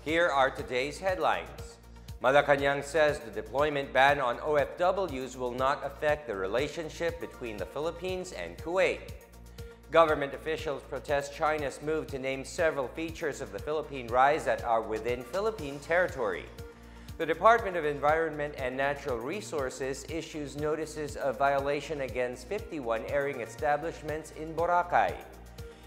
Here are today's headlines. Malacanang says the deployment ban on OFWs will not affect the relationship between the Philippines and Kuwait. Government officials protest China's move to name several features of the Philippine Rise that are within Philippine territory. The Department of Environment and Natural Resources issues notices of violation against 51 airing establishments in Boracay.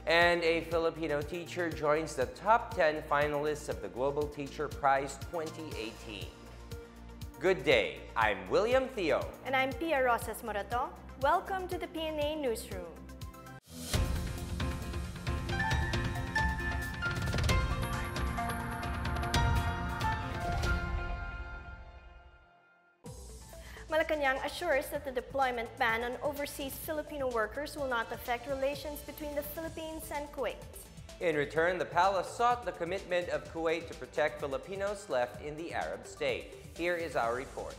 And a Filipino teacher joins the top 10 finalists of the Global Teacher Prize 2018. Good day, I'm William Theo. And I'm Pia Rosas Morato. Welcome to the PNA Newsroom. Malacanang assures that the deployment ban on overseas Filipino workers will not affect relations between the Philippines and Kuwait. In return, the palace sought the commitment of Kuwait to protect Filipinos left in the Arab state. Here is our report.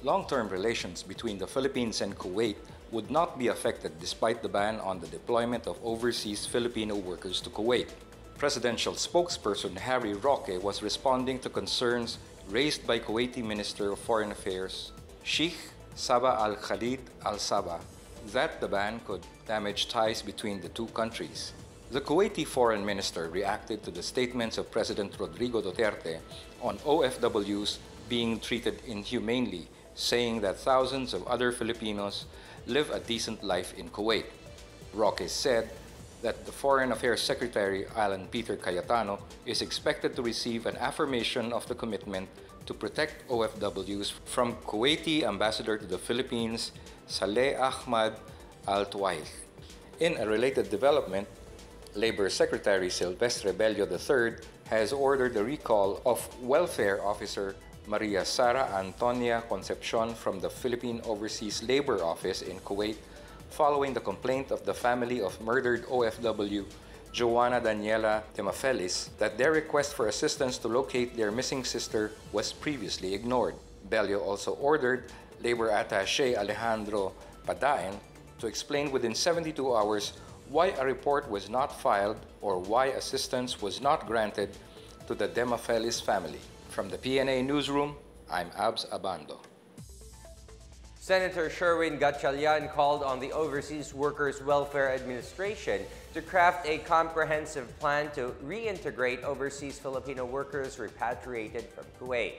Long-term relations between the Philippines and Kuwait would not be affected despite the ban on the deployment of overseas Filipino workers to Kuwait. Presidential spokesperson Harry Roque was responding to concerns raised by Kuwaiti Minister of Foreign Affairs Sheikh Sabah Al-Khalid Al-Sabah that the ban could damage ties between the two countries. The Kuwaiti foreign minister reacted to the statements of President Rodrigo Duterte on OFWs being treated inhumanely, saying that thousands of other Filipinos live a decent life in Kuwait. Roque said that the Foreign Affairs Secretary Alan Peter Cayetano is expected to receive an affirmation of the commitment to protect OFWs from Kuwaiti Ambassador to the Philippines, Saleh Ahmad Al-Tuwaih. In a related development, Labor Secretary Silvestre Bello III has ordered the recall of Welfare Officer Maria Sara Antonia Concepcion from the Philippine Overseas Labor Office in Kuwait following the complaint of the family of murdered OFW Joanna Daniela Temafelis that their request for assistance to locate their missing sister was previously ignored. Bello also ordered Labor Attaché Alejandro Padaen to explain within 72 hours why a report was not filed or why assistance was not granted to the Temafelis family. From the PNA Newsroom, I'm Abs Abando. Senator Sherwin Gajillion called on the Overseas Workers Welfare Administration to craft a comprehensive plan to reintegrate overseas Filipino workers repatriated from Kuwait.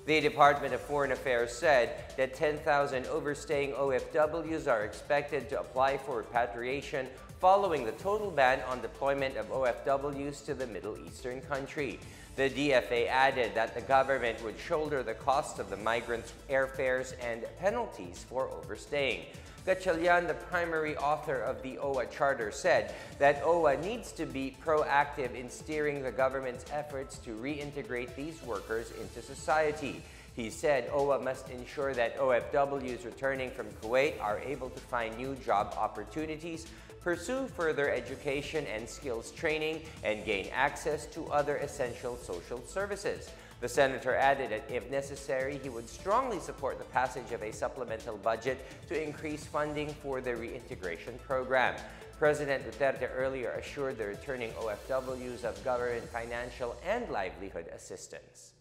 The Department of Foreign Affairs said that 10,000 overstaying OFWs are expected to apply for repatriation following the total ban on deployment of OFWs to the Middle Eastern country. The DFA added that the government would shoulder the cost of the migrants' airfares and penalties for overstaying. Gajillion, the primary author of the OWA Charter, said that OWA needs to be proactive in steering the government's efforts to reintegrate these workers into society. He said OWA must ensure that OFWs returning from Kuwait are able to find new job opportunities, pursue further education and skills training, and gain access to other essential social services. The senator added that if necessary, he would strongly support the passage of a supplemental budget to increase funding for the reintegration program. President Duterte earlier assured the returning OFWs of government financial and livelihood assistance.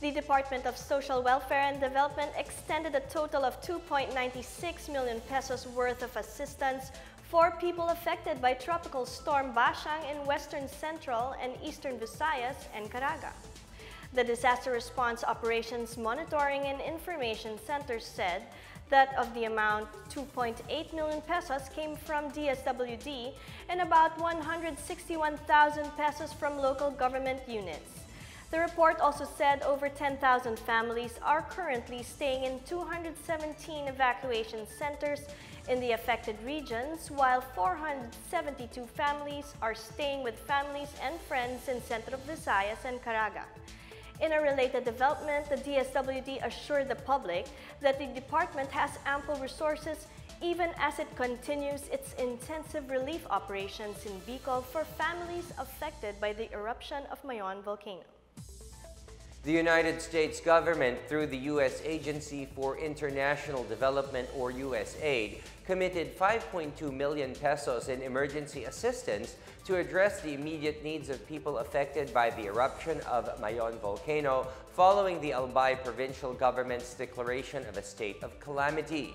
The Department of Social Welfare and Development extended a total of 2.96 million pesos worth of assistance for people affected by Tropical Storm Bashang in Western Central and Eastern Visayas and Caraga. The Disaster Response Operations Monitoring and Information Center said that of the amount, 2.8 million pesos came from DSWD and about 161,000 pesos from local government units. The report also said over 10,000 families are currently staying in 217 evacuation centers in the affected regions, while 472 families are staying with families and friends in Centro Visayas and Caraga. In a related development, the DSWD assured the public that the department has ample resources even as it continues its intensive relief operations in Bicol for families affected by the eruption of Mayon volcano. The United States government, through the U.S. Agency for International Development, or USAID, committed 5.2 million pesos in emergency assistance to address the immediate needs of people affected by the eruption of Mayon volcano following the Albay provincial government's declaration of a state of calamity.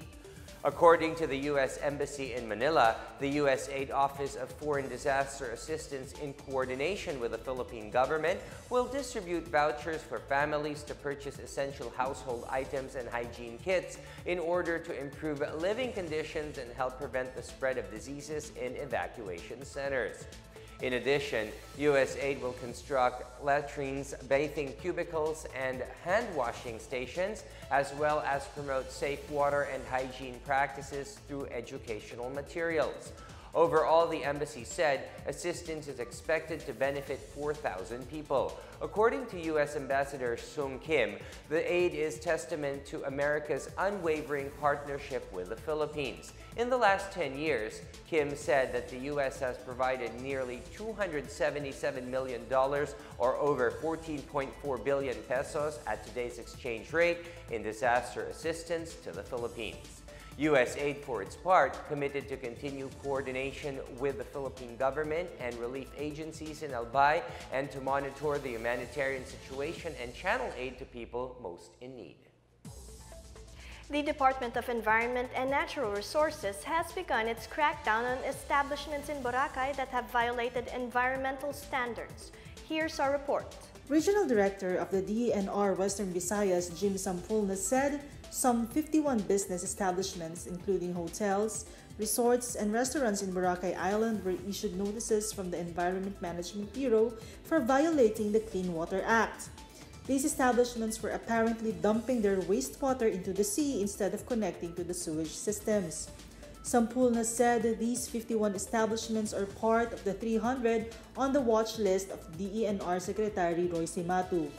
According to the U.S. Embassy in Manila, the USAID Office of Foreign Disaster Assistance, in coordination with the Philippine government, will distribute vouchers for families to purchase essential household items and hygiene kits in order to improve living conditions and help prevent the spread of diseases in evacuation centers. In addition, USAID will construct latrines, bathing cubicles, and hand-washing stations, as well as promote safe water and hygiene practices through educational materials. Overall, the embassy said assistance is expected to benefit 4,000 people. According to U.S. Ambassador Sung Kim, the aid is testament to America's unwavering partnership with the Philippines. In the last 10 years, Kim said that the U.S. has provided nearly $277 million, or over 14.4 billion pesos at today's exchange rate, in disaster assistance to the Philippines. USAID, for its part, committed to continue coordination with the Philippine government and relief agencies in Albay and to monitor the humanitarian situation and channel aid to people most in need. The Department of Environment and Natural Resources has begun its crackdown on establishments in Boracay that have violated environmental standards. Here's our report. Regional Director of the DENR Western Visayas, Jim Sampulna, said some 51 business establishments, including hotels, resorts, and restaurants in Boracay Island, were issued notices from the Environment Management Bureau for violating the Clean Water Act. These establishments were apparently dumping their wastewater into the sea instead of connecting to the sewage systems. Sampulna said these 51 establishments are part of the 300 on the watch list of DENR Secretary Roy Simatu.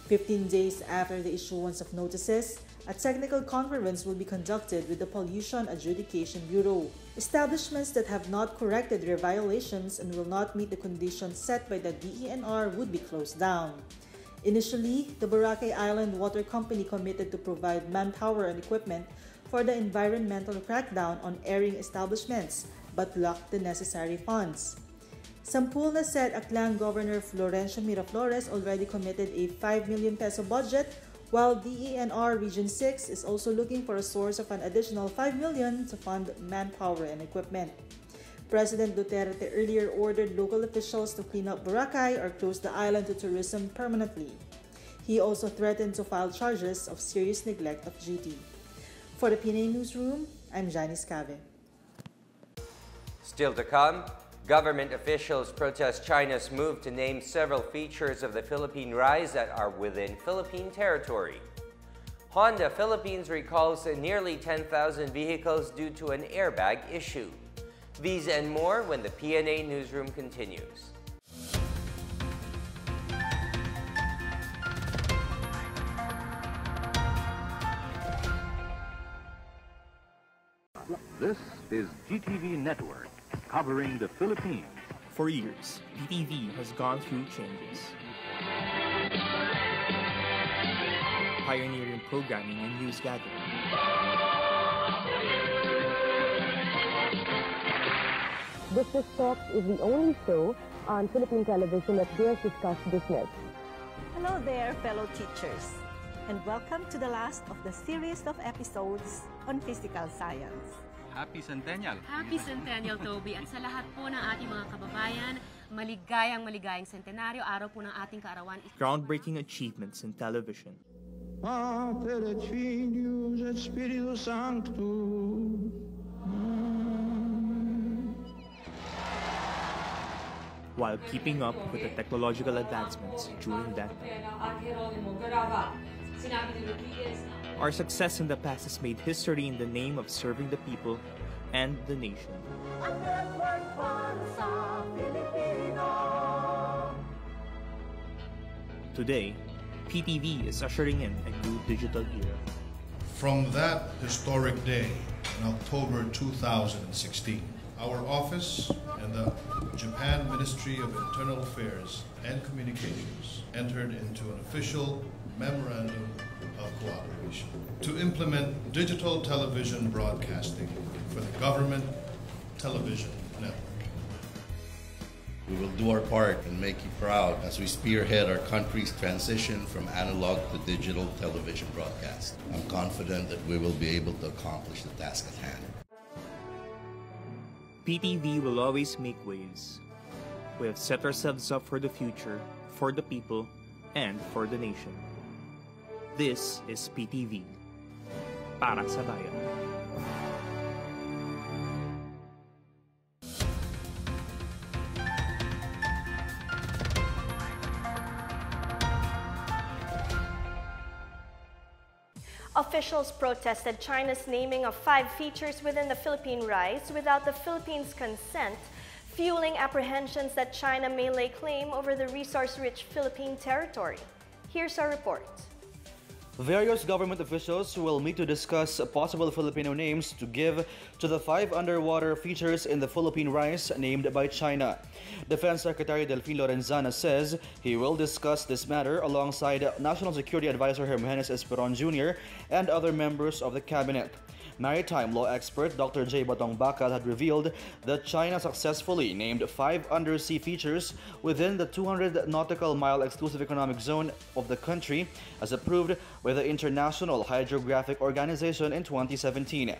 15 days after the issuance of notices, a technical conference will be conducted with the Pollution Adjudication Bureau. Establishments that have not corrected their violations and will not meet the conditions set by the DENR would be closed down. Initially, the Boracay Island Water Company committed to provide manpower and equipment for the environmental crackdown on airing establishments, but lacked the necessary funds. Sampulna said Aklan Governor Florencio Miraflores already committed a 5 million peso budget, while DENR Region 6 is also looking for a source of an additional 5 million to fund manpower and equipment. President Duterte earlier ordered local officials to clean up Boracay or close the island to tourism permanently. He also threatened to file charges of serious neglect of duty. For the PNA Newsroom, I'm Janice Cave. Still to come, government officials protest China's move to name several features of the Philippine Rise that are within Philippine territory. Honda Philippines recalls nearly 10,000 vehicles due to an airbag issue. These and more when the PNA Newsroom continues. This is GTV Network, covering the Philippines. For years, PTV has gone through changes. Pioneering programming and news gathering. Business Talks is the only show on Philippine television that dares discuss business. Hello there, fellow teachers, and welcome to the last of the series of episodes on physical science. Happy Centennial! Happy Centennial, Toby! At sa lahat po ng ating mga kababayan, maligayang centenaryo, araw po ng ating kaarawan. Groundbreaking achievements in television. Pater et Filius et Spiritus Sanctus. While keeping up with the technological advancements during that time. Our success in the past has made history in the name of serving the people and the nation. Today, PTV is ushering in a new digital era. From that historic day in October 2016, Our office and the Japan Ministry of Internal Affairs and Communications entered into an official memorandum of cooperation to implement digital television broadcasting for the government television network. We will do our part and make you proud as we spearhead our country's transition from analog to digital television broadcast. I'm confident that we will be able to accomplish the task at hand. PTV will always make waves. We have set ourselves up for the future, for the people, and for the nation. This is PTV. Para sa bayan. Officials protested China's naming of 5 features within the Philippine rice without the Philippines' consent, fueling apprehensions that China may lay claim over the resource-rich Philippine territory. Here's our report. Various government officials will meet to discuss possible Filipino names to give to the 5 underwater features in the Philippine rice named by China. Defense Secretary Delfin Lorenzana says he will discuss this matter alongside National Security Advisor Jimenez Esperon Jr. and other members of the cabinet. Maritime law expert Dr. J. Batong Bakal had revealed that China successfully named 5 undersea features within the 200 nautical mile exclusive economic zone of the country, as approved by the International Hydrographic Organization in 2017.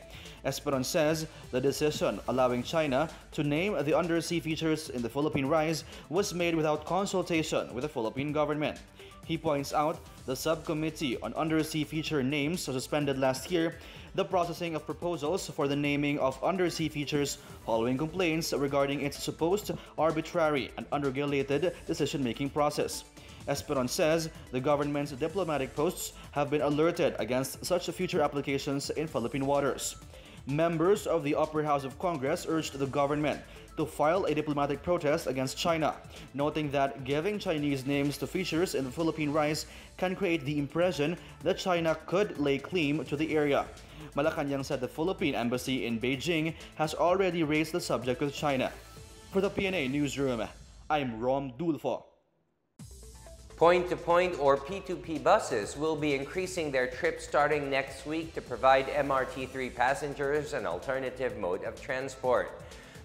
Esperon says the decision allowing China to name the undersea features in the Philippine rice was made without consultation with the Philippine government. He points out the subcommittee on undersea feature names suspended last year the processing of proposals for the naming of undersea features following complaints regarding its supposed arbitrary and unregulated decision-making process. Esperon says the government's diplomatic posts have been alerted against such future applications in Philippine waters. Members of the Upper House of Congress urged the government to file a diplomatic protest against China, noting that giving Chinese names to features in the Philippine rice can create the impression that China could lay claim to the area. Malacanang said the Philippine Embassy in Beijing has already raised the subject with China. For the PNA Newsroom, I'm Rom Dulfo. Point-to-point or P2P buses will be increasing their trips starting next week to provide MRT3 passengers an alternative mode of transport.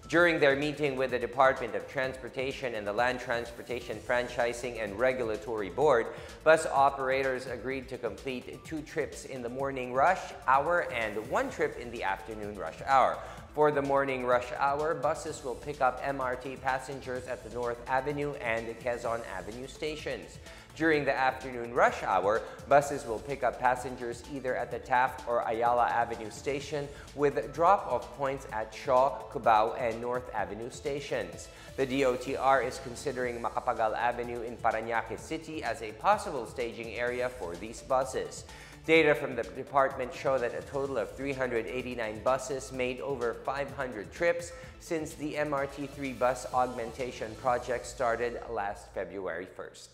During their meeting with the Department of Transportation and the Land Transportation Franchising and Regulatory Board, bus operators agreed to complete 2 trips in the morning rush hour and 1 trip in the afternoon rush hour. For the morning rush hour, buses will pick up MRT passengers at the North Avenue and Quezon Avenue stations. During the afternoon rush hour, buses will pick up passengers either at the Taft or Ayala Avenue station with drop-off points at Shaw, Cubao, and North Avenue stations. The DOTR is considering Macapagal Avenue in Parañaque City as a possible staging area for these buses. Data from the department show that a total of 389 buses made over 500 trips since the MRT3 bus augmentation project started last February 1st.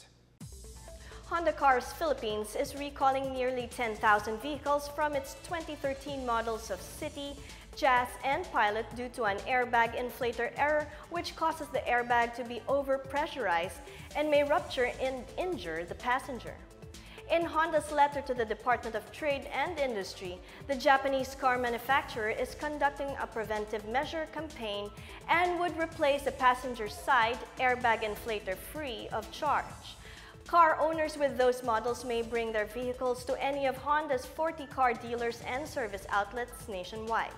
Honda Cars Philippines is recalling nearly 10,000 vehicles from its 2013 models of City, Jazz, and Pilot due to an airbag inflator error which causes the airbag to be overpressurized and may rupture and injure the passenger. In Honda's letter to the Department of Trade and Industry, the Japanese car manufacturer is conducting a preventive measure campaign and would replace the passenger side airbag inflator free of charge. Car owners with those models may bring their vehicles to any of Honda's 40 car dealers and service outlets nationwide.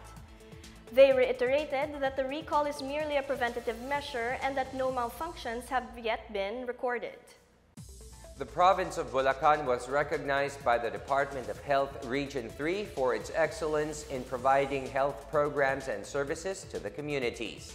They reiterated that the recall is merely a preventative measure and that no malfunctions have yet been recorded. The province of Bulacan was recognized by the Department of Health Region 3 for its excellence in providing health programs and services to the communities.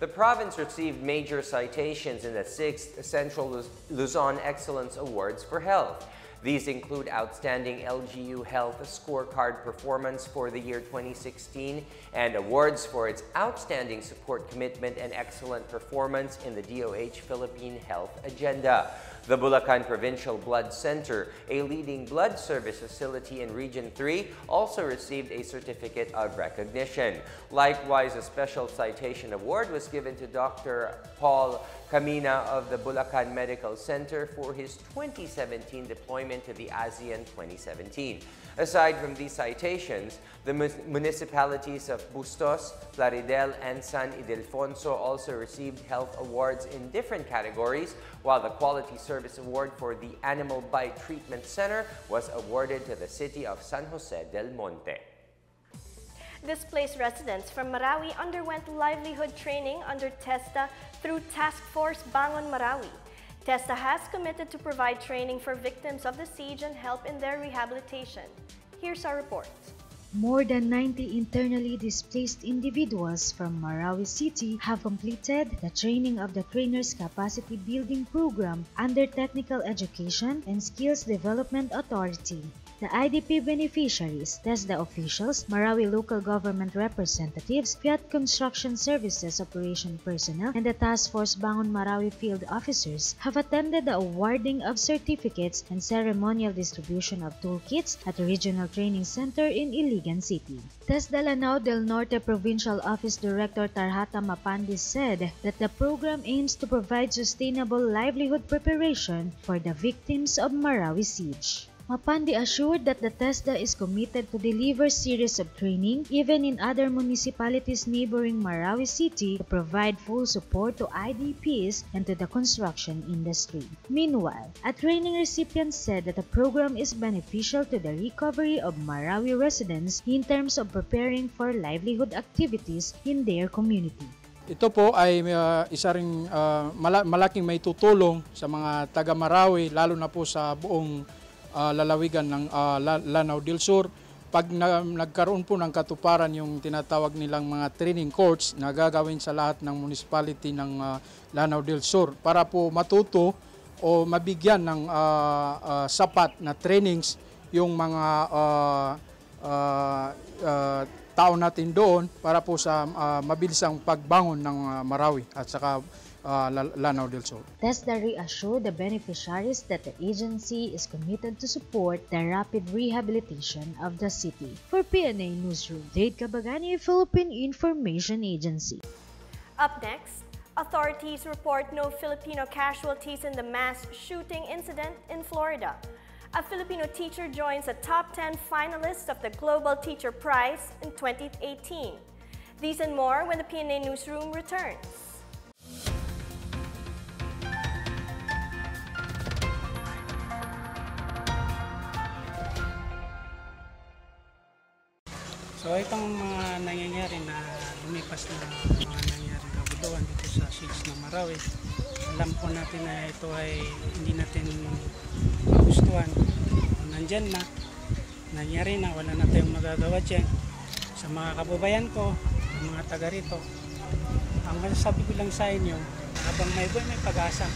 The province received major citations in the 6th Central Luzon Excellence Awards for Health. These include Outstanding LGU Health Scorecard Performance for the year 2016 and awards for its outstanding support commitment and excellent performance in the DOH Philippine Health Agenda. The Bulacan Provincial Blood Center, a leading blood service facility in Region 3, also received a certificate of recognition. Likewise, a special citation award was given to Dr. Paul Camina of the Bulacan Medical Center for his 2017 deployment to the ASEAN 2017. Aside from these citations, the municipalities of Bustos, Plaridel, and San Ildefonso also received health awards in different categories, while the Quality Service Award for the Animal Bite Treatment Center was awarded to the city of San Jose del Monte. Displaced residents from Marawi underwent livelihood training under TESDA through Task Force Bangon Marawi. TESDA has committed to provide training for victims of the siege and help in their rehabilitation. Here's our report. More than 90 internally displaced individuals from Marawi City have completed the training of the Trainers Capacity Building Program under Technical Education and Skills Development Authority. The IDP beneficiaries, TESDA officials, Marawi local government representatives, Fiat Construction Services operation personnel, and the Task Force Bangon Marawi field officers have attended the awarding of certificates and ceremonial distribution of toolkits at the Regional Training Center in Iligan City. TESDA Lanao del Norte Provincial Office Director Tarhata Mapandi said that the program aims to provide sustainable livelihood preparation for the victims of Marawi siege. Mapandi assured that the TESDA is committed to deliver series of training even in other municipalities neighboring Marawi City to provide full support to IDPs and to the construction industry. Meanwhile, a training recipient said that the program is beneficial to the recovery of Marawi residents in terms of preparing for livelihood activities in their community. Ito po ay isa ring malaking may tutulong sa mga taga Marawi, lalo na po sa buong lalawigan ng Lanao del Sur. Pag nagkaroon po ng katuparan yung tinatawag nilang mga training course na gagawin sa lahat ng municipality ng Lanao del Sur para po matuto o mabigyan ng sapat na trainings yung mga tao natin doon para po sa mabilisang pagbangon ng Marawi at saka Lanao del Sur. TESDA reassured the beneficiaries that the agency is committed to support the rapid rehabilitation of the city. For PNA Newsroom, Dade Cabagani, Philippine Information Agency. Up next, authorities report no Filipino casualties in the mass shooting incident in Florida. A Filipino teacher joins the top 10 finalists of the Global Teacher Prize in 2018. These and more when the PNA Newsroom returns. So itong mga nangyayari na lumipas na mga nangyayari kabuduan dito sa siege ng Marawi, alam po natin na ito ay hindi natin magustuhan. Nandyan na, nangyari na, wala na tayong magagawa dyan. Sa mga kababayan ko, mga taga rito, ang masasabi ko lang sa inyo, habang may buhay may pag-asa,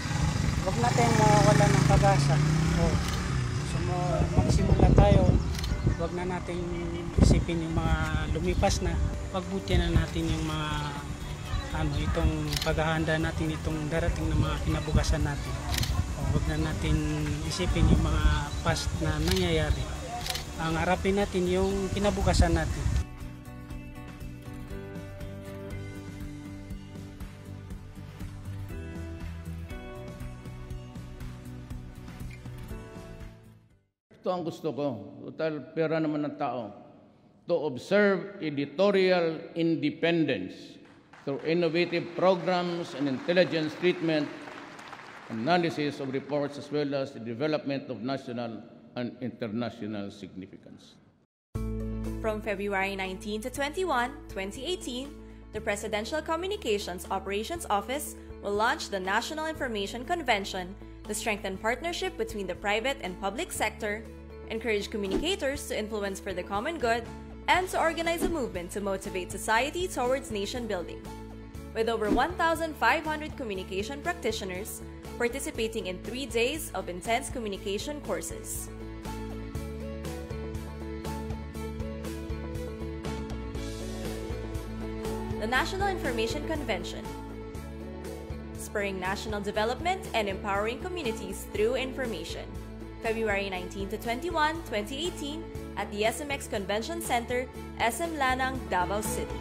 huwag natin mawawala ng pag-asa. So magsimula tayo, huwag na natin isipin yung mga lumipas na, pagbutihan na natin yung mga itong paghahanda natin itong darating na mga kinabukasan natin. Huwag na natin isipin yung mga past na nangyayari. Ang harapin natin yung kinabukasan natin. Ito ang gusto ko, total pera naman ng tao, to observe editorial independence through innovative programs and intelligence treatment, analysis of reports, as well as the development of national and international significance. From February 19 to 21, 2018, the Presidential Communications Operations Office will launch the National Information Convention to strengthen partnership between the private and public sector, encourage communicators to influence for the common good, and to organize a movement to motivate society towards nation building. With over 1,500 communication practitioners participating in 3 days of intense communication courses. The National Information Convention, spurring national development and empowering communities through information. February 19 to 21, 2018, at the SMX Convention Center, SM Lanang, Davao City.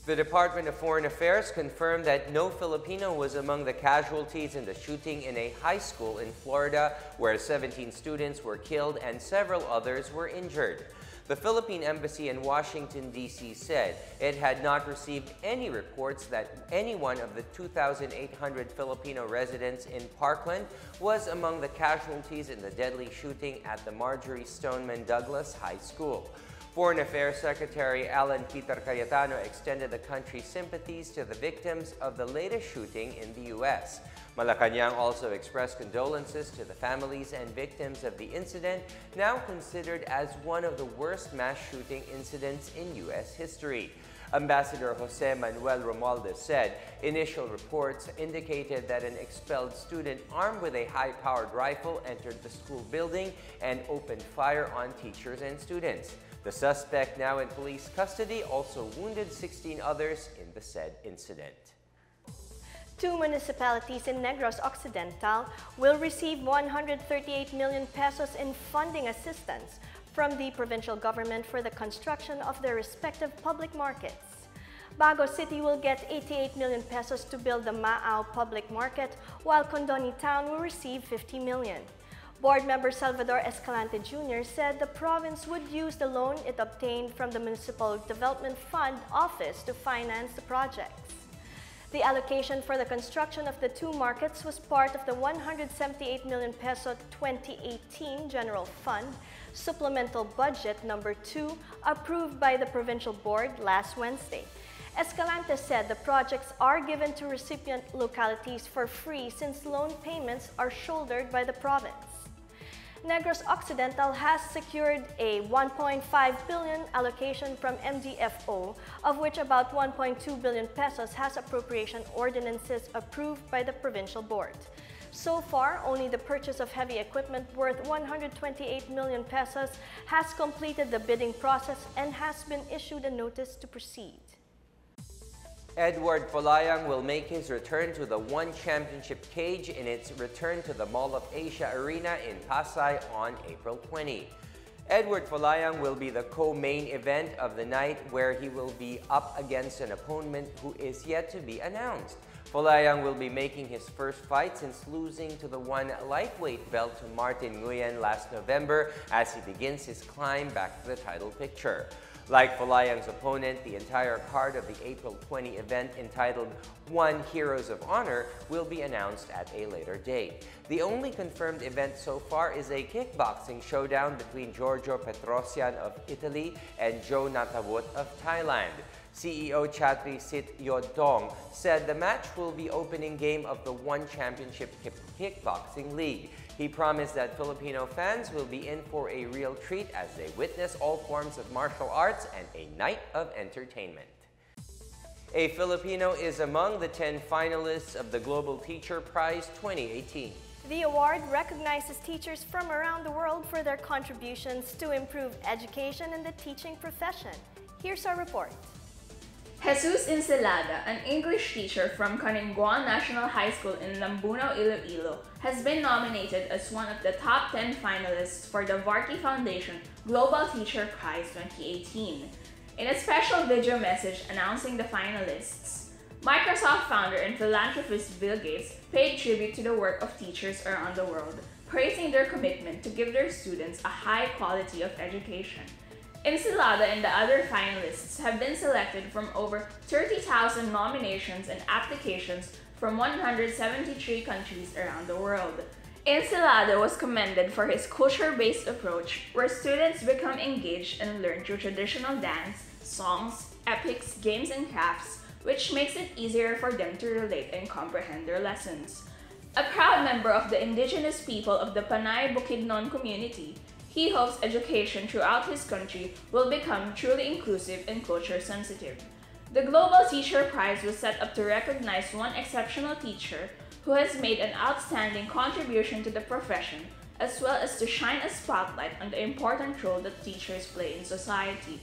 The Department of Foreign Affairs confirmed that no Filipino was among the casualties in the shooting in a high school in Florida, where 17 students were killed and several others were injured. The Philippine Embassy in Washington, D.C. said it had not received any reports that any one of the 2,800 Filipino residents in Parkland was among the casualties in the deadly shooting at the Marjorie Stoneman Douglas High School. Foreign Affairs Secretary Alan Peter Cayetano extended the country's sympathies to the victims of the latest shooting in the U.S. Malacanang also expressed condolences to the families and victims of the incident, now considered as one of the worst mass shooting incidents in U.S. history. Ambassador Jose Manuel Romualdez said initial reports indicated that an expelled student armed with a high-powered rifle entered the school building and opened fire on teachers and students. The suspect, now in police custody, also wounded 16 others in the said incident. 2 municipalities in Negros Occidental will receive 138 million pesos in funding assistance from the provincial government for the construction of their respective public markets. Bago City will get 88 million pesos to build the Maao Public Market, while Condoni Town will receive 50 million. Board member Salvador Escalante Jr. said the province would use the loan it obtained from the Municipal Development Fund Office to finance the projects. The allocation for the construction of the 2 markets was part of the 178 million peso 2018 General Fund Supplemental Budget number 2 approved by the Provincial Board last Wednesday. Escalante said the projects are given to recipient localities for free since loan payments are shouldered by the province. Negros Occidental has secured a 1.5 billion allocation from MDFO, of which about 1.2 billion pesos has appropriation ordinances approved by the provincial board. So far, only the purchase of heavy equipment worth 128 million pesos has completed the bidding process and has been issued a notice to proceed. Edward Falaya will make his return to the One Championship cage in its return to the Mall of Asia Arena in Pasay on April 20. Edward Falaya will be the co-main event of the night, where he will be up against an opponent who is yet to be announced. Falaya will be making his first fight since losing to the one lightweight belt to Martin Nguyen last November as he begins his climb back to the title picture. Like Falaya's opponent, the entire card of the April 20 event, entitled One Heroes of Honor, will be announced at a later date. The only confirmed event so far is a kickboxing showdown between Giorgio Petrosian of Italy and Joe Natawut of Thailand. CEO Chatri Sit Yodong said the match will be opening game of the One Championship Kickboxing League. He promised that Filipino fans will be in for a real treat as they witness all forms of martial arts and a night of entertainment. A Filipino is among the 10 finalists of the Global Teacher Prize 2018. The award recognizes teachers from around the world for their contributions to improve education in the teaching profession. Here's our report. Jesus Encelada, an English teacher from Caninguan National High School in Lambunaw, Iloilo, has been nominated as one of the top 10 finalists for the Varkey Foundation Global Teacher Prize 2018. In a special video message announcing the finalists, Microsoft founder and philanthropist Bill Gates paid tribute to the work of teachers around the world, praising their commitment to give their students a high quality of education. Encelada and the other finalists have been selected from over 30,000 nominations and applications from 173 countries around the world. Encelada was commended for his culture-based approach, where students become engaged and learn through traditional dance, songs, epics, games, and crafts, which makes it easier for them to relate and comprehend their lessons. A proud member of the indigenous people of the Panay Bukidnon community, he hopes education throughout his country will become truly inclusive and culture sensitive. The Global Teacher Prize was set up to recognize one exceptional teacher who has made an outstanding contribution to the profession, as well as to shine a spotlight on the important role that teachers play in society.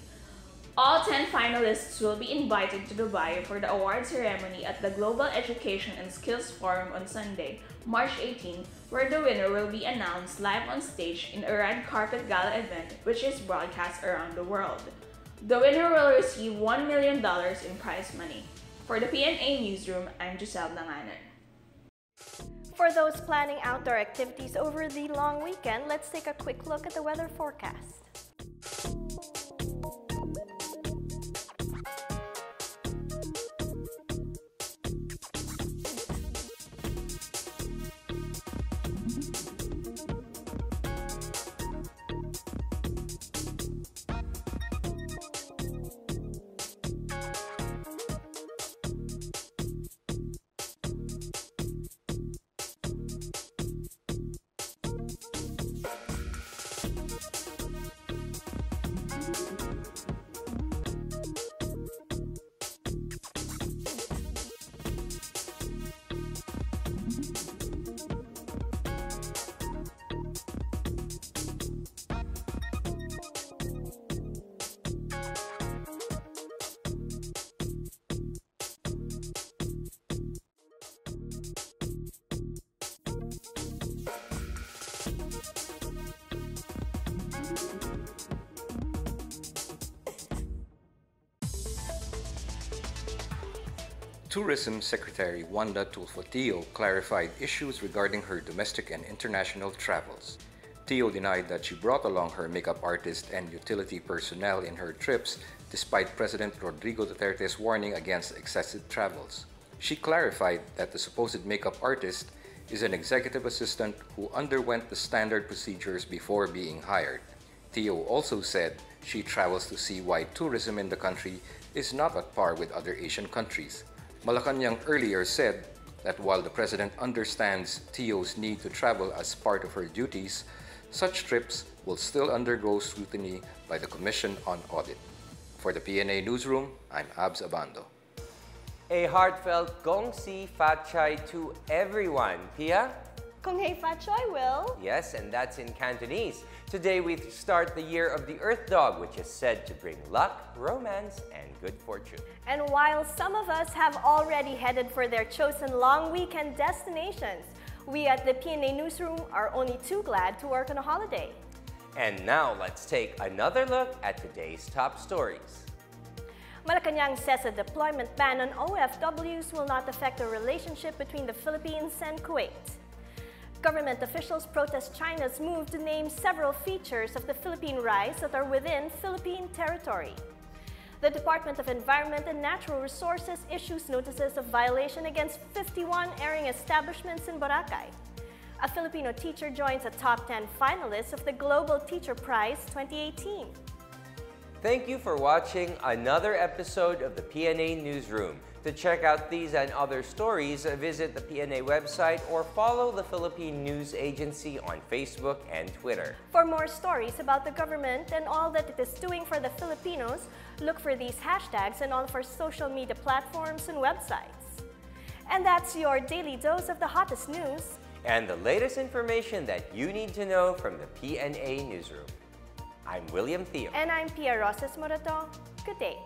All 10 finalists will be invited to Dubai for the award ceremony at the Global Education and Skills Forum on Sunday, March 18, where the winner will be announced live on stage in a red carpet gala event which is broadcast around the world. The winner will receive $1 million in prize money. For the PNA Newsroom, I'm Giselle Nanganan. For those planning outdoor activities over the long weekend, let's take a quick look at the weather forecast. Tourism Secretary Wanda Tulfo-Tio clarified issues regarding her domestic and international travels. Tio denied that she brought along her makeup artist and utility personnel in her trips despite President Rodrigo Duterte's warning against excessive travels. She clarified that the supposed makeup artist is an executive assistant who underwent the standard procedures before being hired. Tio also said she travels to see why tourism in the country is not at par with other Asian countries. Malacanang earlier said that while the president understands Tio's need to travel as part of her duties, such trips will still undergo scrutiny by the Commission on Audit. For the PNA Newsroom, I'm Abs Abando. A heartfelt Gong Si Fat Chai to everyone. Pia? Kung hei Fat Chai, Will. Yes, and that's in Cantonese. Today we start the year of the Earth Dog, which is said to bring luck, romance, and good fortune. And while some of us have already headed for their chosen long weekend destinations, we at the PNA Newsroom are only too glad to work on a holiday. And now let's take another look at today's top stories. Malacanang says a deployment ban on OFWs will not affect the relationship between the Philippines and Kuwait. Government officials protest China's move to name several features of the Philippine rice that are within Philippine territory. The Department of Environment and Natural Resources issues notices of violation against 51 airing establishments in Boracay. A Filipino teacher joins the top 10 finalists of the Global Teacher Prize 2018. Thank you for watching another episode of the PNA Newsroom. To check out these and other stories, visit the PNA website or follow the Philippine News Agency on Facebook and Twitter. For more stories about the government and all that it is doing for the Filipinos, look for these hashtags on all of our social media platforms and websites. And that's your daily dose of the hottest news and the latest information that you need to know from the PNA Newsroom. I'm William Theo. And I'm Pia Rosas Morato. Good day.